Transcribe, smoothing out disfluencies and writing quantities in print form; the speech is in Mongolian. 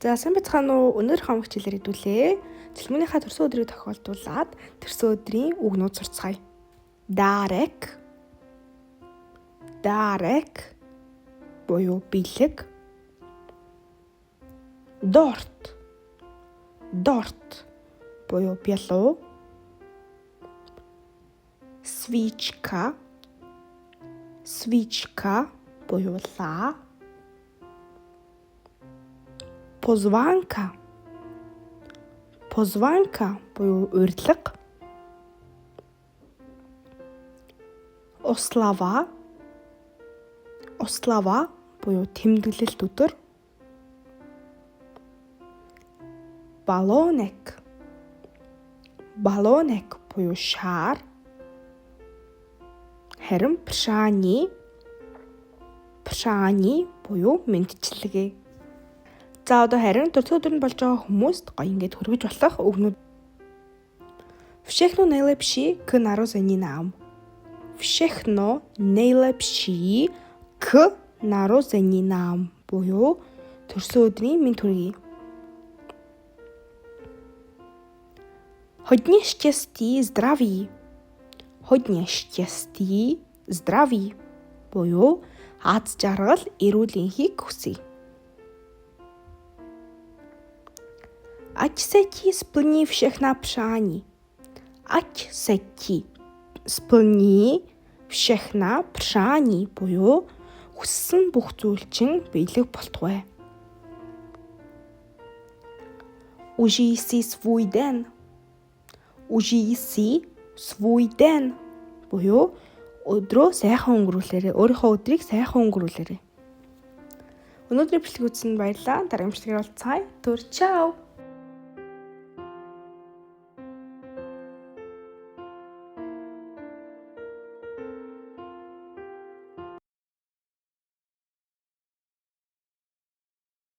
За сайн байцгаана уу? Өнөөдөр хамаг хичээлээр хэдүүлээ. Цэлмөнийхаа төрсөн өдрийг тохиолдуулаад төрсөн өдрийн үгнүүд сурцгаая. Дарек буюу бэлэг. Дорт буюу бялуу. Свичка буюу лаа. Позванка буюу урилга. Ослава буюу тэмдэглэлт өдөр. Балонек буюу шар. Харин пршани буюу мэндчилгээ. За одоо харин төрсөн өдөр нь болж байгаа хүмүүст гоё ингээд хөргөж болох үгнүүд. Всехно наилепший к нарозенинам. Всехно наилепший к нарозенинам буюу төрсөн өдрийн мэнд хүргэе. Hodně štěstí, zdraví. Hodně štěstí, zdraví буюу аз жаргал, эрүүл энхийг хүсье. Отсети сплни всехна пшани. Отсети сплни всехна пшани буюу хүссэн бүх зүйл чинь биелэг болтугай. Ужиси свой ден буюу өдрөө сайхан өнгөрүүлээрэй. Өөрийнхөө өдрийг сайхан өнгөрүүлээрэй. Өнөөдрийн бичлэг үзсэнд баярлалаа. Дараагийн бичлэгээр уулзцаая. Чао.